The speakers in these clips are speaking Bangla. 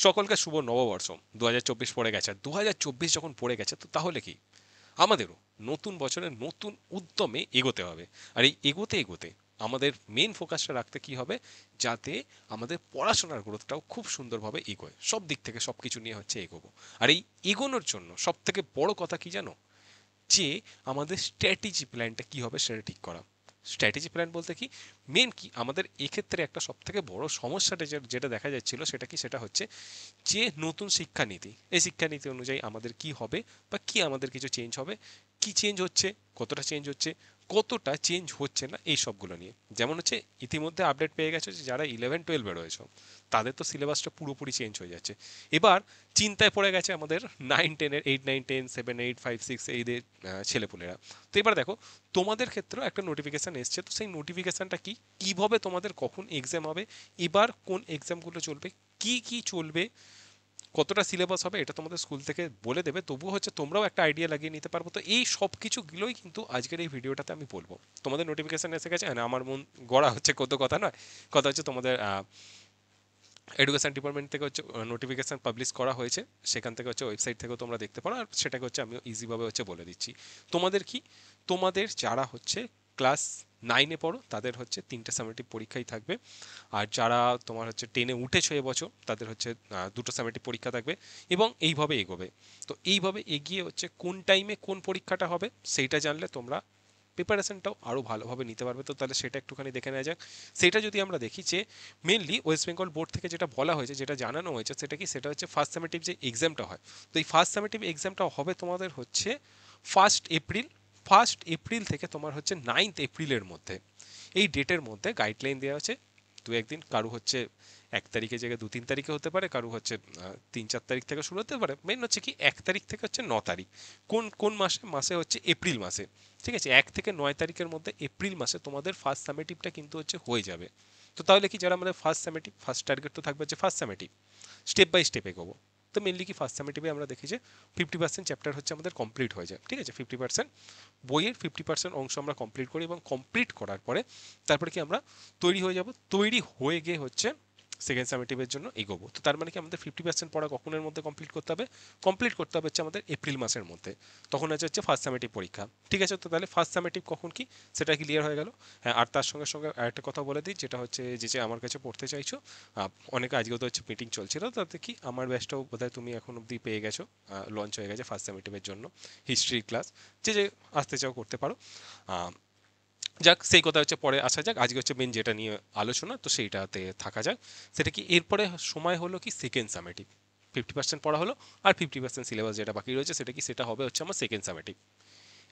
সকলকে শুভ নববর্ষ। 2024 পড়ে গেছে, আর 2024 যখন পড়ে গেছে তো তাহলে কি আমাদেরও নতুন বছরের নতুন উদ্যমে এগোতে হবে। আর এই এগোতে এগোতে আমাদের মেন ফোকাসটা রাখতে কি হবে, যাতে আমাদের পড়াশোনার গ্রোথটাও খুব সুন্দরভাবে এগোয়, সব দিক থেকে সব কিছু নিয়ে হচ্ছে এগোবো। আর এই এগোনোর জন্য সব থেকে বড় কথা কি জানো, যে আমাদের স্ট্র্যাটেজি প্ল্যানটা কি হবে সেটা ঠিক করা। স্ট্র্যাটেজি প্ল্যান বলতে কি, মেন কি আমাদের এক্ষেত্রে একটা সব থেকে বড় সমস্যাটা যেটা দেখা যাচ্ছিল সেটা কি, সেটা হচ্ছে যে নতুন শিক্ষানীতি, এই শিক্ষানীতি অনুযায়ী আমাদের কি হবে বা কি আমাদের কিছু চেঞ্জ হবে, কি চেঞ্জ হচ্ছে, কতটা চেঞ্জ হচ্ছে, কতটা চেঞ্জ হচ্ছে না, এই সবগুলো নিয়ে। যেমন হচ্ছে ইতিমধ্যে আপডেট পেয়ে গেছে যে যারা 11-12 রয়েছে তাদের তো সিলেবাসটা পুরোপুরি চেঞ্জ হয়ে যাচ্ছে। এবার চিন্তায় পড়ে গেছে আমাদের 9-10-এর, 8-9-10, 7-8-5-6 এইদের ছেলেপুলেরা। তো এবার দেখো, তোমাদের ক্ষেত্রেও একটা নোটিফিকেশান এসছে, তো সেই নোটিফিকেশানটা কি, কিভাবে তোমাদের কখন এক্সাম হবে, এবার কোন এক্সামগুলো চলবে, কি কি চলবে, কতটা সিলেবাস হবে, এটা তোমাদের স্কুল থেকে বলে দেবে। তবুও হচ্ছে তোমরাও একটা আইডিয়া লাগিয়ে নিতে পারবো। তো এই সব কিছুগুলোই কিন্তু আজকের এই ভিডিওটাতে আমি বলবো। তোমাদের নোটিফিকেশান এসে গেছে, না আমার মন গড়া হচ্ছে কত কথা নয়, কথা হচ্ছে তোমাদের এডুকেশন ডিপার্টমেন্ট থেকে হচ্ছে নোটিফিকেশান পাবলিশ করা হয়েছে, সেখান থেকে হচ্ছে ওয়েবসাইট থেকেও তোমরা দেখতে পারো। আর সেটাকে হচ্ছে আমি ইজিভাবে হচ্ছে বলে দিচ্ছি। তোমাদের কি, তোমাদের যারা হচ্ছে ক্লাস 9-এ পড়ো তাদের হচ্ছে 3টে সামেটিভ পরীক্ষাই থাকবে। আর যারা তোমার হচ্ছে 10-এ উঠেছো এবছর তাদের হচ্ছে 2টো সামেটিভ পরীক্ষা থাকবে, এবং এইভাবে এগোবে। তো এইভাবে এগিয়ে হচ্ছে কোন টাইমে কোন পরীক্ষাটা হবে সেইটা জানলে তোমরা প্রিপারেশনটাও আরও ভালোভাবে নিতে পারবে। তো তাহলে সেটা একটুখানি দেখে নেওয়া যাক। সেটা যদি আমরা দেখি যে মেনলি ওয়েস্ট বেঙ্গল বোর্ড থেকে যেটা বলা হয়েছে, যেটা জানানো হয়েছে, সেটা কি, সেটা হচ্ছে ফার্স্ট সামেটিভ যে এক্সামটা হয়, তো এই ফার্স্ট সামেটিভ এক্সামটা হবে তোমাদের হচ্ছে 1 এপ্রিল। 1 এপ্রিল থেকে তোমার হচ্ছে 9 এপ্রিলের মধ্যে, এই ডেটের মধ্যে গাইডলাইন দেওয়া আছে। দু একদিন কারু হচ্ছে 1 তারিখের জায়গায় 2-3 তারিখে হতে পারে, কারু হচ্ছে 3-4 তারিখ থেকে শুরু হতে পারে। মেন হচ্ছে কি 1 তারিখ থেকে হচ্ছে 9 তারিখ, কোন কোন মাসে, মাসে হচ্ছে এপ্রিল মাসে। ঠিক আছে, 1 থেকে 9 তারিখের মধ্যে এপ্রিল মাসে তোমাদের ফার্স্ট সামেটিভটা কিন্তু হচ্ছে হয়ে যাবে। তো তাহলে কি, যারা আমাদের ফার্স্ট সামেটিভ, ফার্স্ট টার্গেট তো থাকবে হচ্ছে first summative, step by step এগোবো। তো মেনলি কি ফার্স্ট সামেটিভে আমরা দেখি যে 50% চ্যাপ্টার হচ্ছে আমাদের কমপ্লিট হয়ে যায়। ঠিক আছে, 50% বইয়ের 50% অংশ আমরা কমপ্লিট করি, এবং কমপ্লিট করার পরে তারপরে কি আমরা তৈরি হয়ে যাব, তৈরি হয়ে গিয়ে হচ্ছে সেকেন্ড সামেটিভের জন্য এগোবো। তো তার মানে কি আমাদের 50% পড়া কখনের মধ্যে কমপ্লিট করতে হবে, কমপ্লিট করতে হবে হচ্ছে আমাদের এপ্রিল মাসের মধ্যে। তখন হচ্ছে ফার্স্ট সামেটিভ পরীক্ষা। ঠিক আছে, তো তাহলে ফার্স্ট সামেটিভ কখন কি সেটা ক্লিয়ার হয়ে গেল। হ্যাঁ, আর তার সঙ্গে সঙ্গে আরেকটা কথা বলে দিই, যেটা হচ্ছে যে যে আমার কাছে পড়তে চাইছো, অনেকে আজকেও তো হচ্ছে মিটিং চলছিল, তাতে কি আমার ব্যাচটাও বোধহয় তুমি এখন অবধি পেয়ে গেছো, লঞ্চ হয়ে গেছে ফার্স্ট সামেটিভের জন্য হিস্ট্রি ক্লাস। যে যে আসতে চাও করতে পারো। যাক, সেই কথা হচ্ছে পরে আসা যাক, আজকে হচ্ছে মেন যেটা নিয়ে আলোচনা, তো সেইটাতে থাকা যাক। সেটা কি, এরপরে সময় হলো কি সেকেন্ড সামেটিভ। 50% পড়া হলো, আর 50% সিলেবাস যেটা বাকি রয়েছে সেটা কি, সেটা হবে হচ্ছে আমার সেকেন্ড সামেটিভ।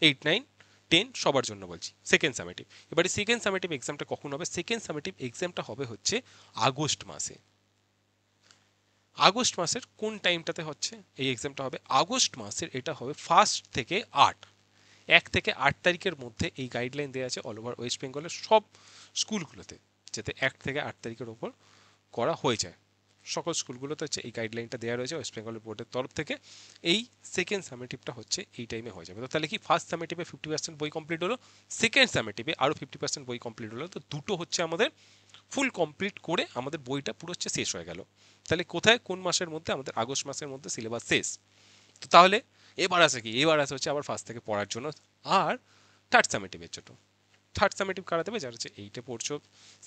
8-9-10 সবার জন্য বলছি, সেকেন্ড সামেটিভ। এবারে সেকেন্ড সামেটিভ এক্সামটা কখন হবে, সেকেন্ড সামেটিভ এক্সামটা হবে হচ্ছে আগস্ট মাসে। আগস্ট মাসের কোন টাইমটাতে হচ্ছে এই এক্সামটা হবে, আগস্ট মাসের এটা হবে 1 থেকে 8, 1 থেকে 8 তারিখের মধ্যে। এই গাইডলাইন দেওয়া আছে অল ওভার ওয়েস্ট বেঙ্গলের সব স্কুলগুলোতে, যাতে 1 থেকে 8 তারিখের ওপর করা হয়ে যায়। সকল স্কুলগুলোতে হচ্ছে এই গাইডলাইনটা দেওয়া রয়েছে ওয়েস্ট বেঙ্গল বোর্ডের তরফ থেকে। এই সেকেন্ড সামেটিভটা হচ্ছে এই টাইমে হয়ে যাবে। তো তাহলে কি, ফার্স্ট সামেটিভে 50% বই কমপ্লিট হলো, সেকেন্ড সামেটিভে আরও 50% বই কমপ্লিট হলো। তো দুটো হচ্ছে আমাদের ফুল কমপ্লিট করে আমাদের বইটা পুরো হচ্ছে শেষ হয়ে গেল। তাহলে কোথায়, কোন মাসের মধ্যে, আমাদের আগস্ট মাসের মধ্যে সিলেবাস শেষ। তো তাহলে এবার আছে কি, এবার আছে হচ্ছে আবার ফার্স্ট থেকে পড়ার জন্য। আর থার্ড সামেটিভের জন্য, থার্ড সামেটিভ কারা দেবে, যারা হচ্ছে 8-এ পড়ছো,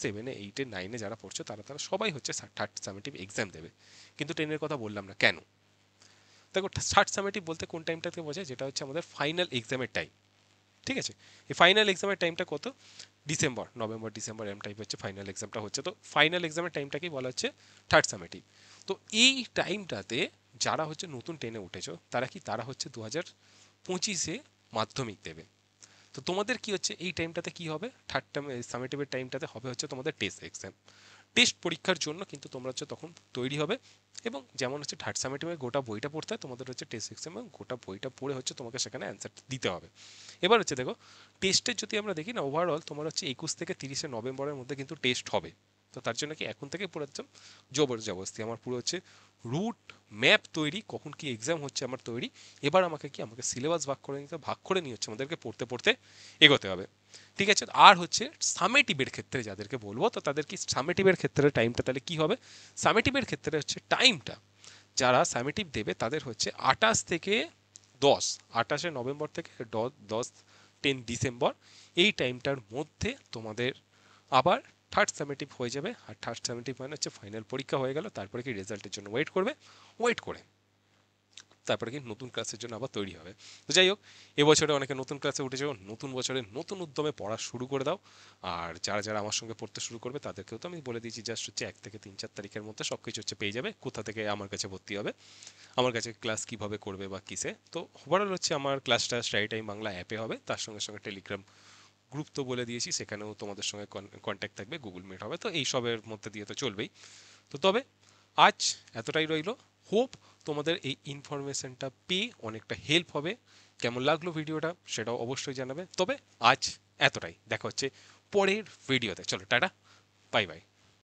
7-এ, 8-এ, 9-এ যারা পড়ছো, তারা তারা সবাই হচ্ছে থার্ড সামেটিভ এক্সাম দেবে। কিন্তু 10-এর কথা বললাম না কেন, দেখো থার্ড সামেটিভ বলতে কোন টাইমটাকে বোঝায়, যেটা হচ্ছে আমাদের ফাইনাল এক্সামের টাইম। ঠিক আছে, এই ফাইনাল এক্সামের টাইমটা কত, ডিসেম্বর, নভেম্বর, ডিসেম্বর এম টাইপ হচ্ছে ফাইনাল এক্সামটা হচ্ছে। তো ফাইনাল এক্সামের টাইমটাকেই বলা হচ্ছে থার্ড সামেটিভ। তো এই টাইমটাতে যারা হচ্ছে নতুন 10-এ উঠেছো, তারা কি, তারা হচ্ছে 2025-এ মাধ্যমিক দেবে। তো তোমাদের কি হচ্ছে এই টাইমটাতে কি হবে, থার্ড টার্ম সামেটিভের টাইমটাতে হবে হচ্ছে তোমাদের টেস্ট এক্সাম। টেস্ট পরীক্ষার জন্য কিন্তু তোমরা হচ্ছে তখন তৈরি হবে। এবং যেমন হচ্ছে থার্ড সামেটিভে গোটা বইটা পড়তে হয়, তোমাদের হচ্ছে টেস্ট এক্সাম এবং গোটা বইটা পড়ে হচ্ছে তোমাকে সেখানে অ্যান্সার দিতে হবে। এবার হচ্ছে দেখো, টেস্টের যদি আমরা দেখি না, ওভারঅল তোমার হচ্ছে 21 থেকে 30 নভেম্বরের মধ্যে কিন্তু টেস্ট হবে। তো তার জন্য কি এখন থেকে পুরো একদম জবরদস্তি আমার পুরো হচ্ছে রুট ম্যাপ তৈরি, কখন কি এক্সাম হচ্ছে আমার তৈরি। এবার আমাকে কি, আমাকে সিলেবাস ভাগ করে নিয়ে হচ্ছে আমাদেরকে পড়তে পড়তে এগোতে হবে। ঠিক আছে, আর হচ্ছে সামেটিভের ক্ষেত্রে যাদেরকে বলবো, তো তাদের কি সামেটিভের ক্ষেত্রে টাইমটা তাহলে কি হবে, সামেটিভের ক্ষেত্রে হচ্ছে টাইমটা যারা সামেটিভ দেবে তাদের হচ্ছে 28 থেকে 10 ডিসেম্বর এই টাইমটার মধ্যে তোমাদের আবার থার্ড সামেটিভ হয়ে যাবে। আর থার্ড সামেটিভ মানে হচ্ছে ফাইনাল পরীক্ষা হয়ে গেল, তারপরে কি রেজাল্টের জন্য ওয়েট করবে, ওয়েট করে তারপরে কি নতুন ক্লাসের জন্য আবার তৈরি হবে। তো যাই হোক, এবছরে অনেকে নতুন ক্লাসে উঠে যাও, নতুন বছরে নতুন উদ্যমে পড়া শুরু করে দাও। আর যারা যারা আমার সঙ্গে পড়তে শুরু করবে তাদেরকেও তো আমি বলে দিয়েছি, জাস্ট হচ্ছে 1 থেকে 3-4 তারিখের মধ্যে সব কিছু হচ্ছে পেয়ে যাবে, কোথা থেকে আমার কাছে ভর্তি হবে, আমার কাছে ক্লাস কিভাবে করবে বা কিসে। তো ওভারঅল হচ্ছে আমার ক্লাসটা স্টাডি টাইম বাংলা অ্যাপে হবে, তার সঙ্গে সঙ্গে টেলিগ্রাম গ্রুপ তো বলে দিয়েছি, সেখানেও তোমাদের সঙ্গে কন্ট্যাক্ট থাকবে, গুগল মিট হবে, তো এই সবের মধ্যে দিয়ে তো চলবেই। তো তবে আজ এতটাই রইলো। হোপ তোমাদের এই ইনফরমেশনটা পেয়ে অনেকটা হেল্প হবে। কেমন লাগলো ভিডিওটা সেটাও অবশ্যই জানাবে। তবে আজ এতটাই, দেখা হচ্ছে পরের ভিডিওতে। চলো টাটা, বাই বাই।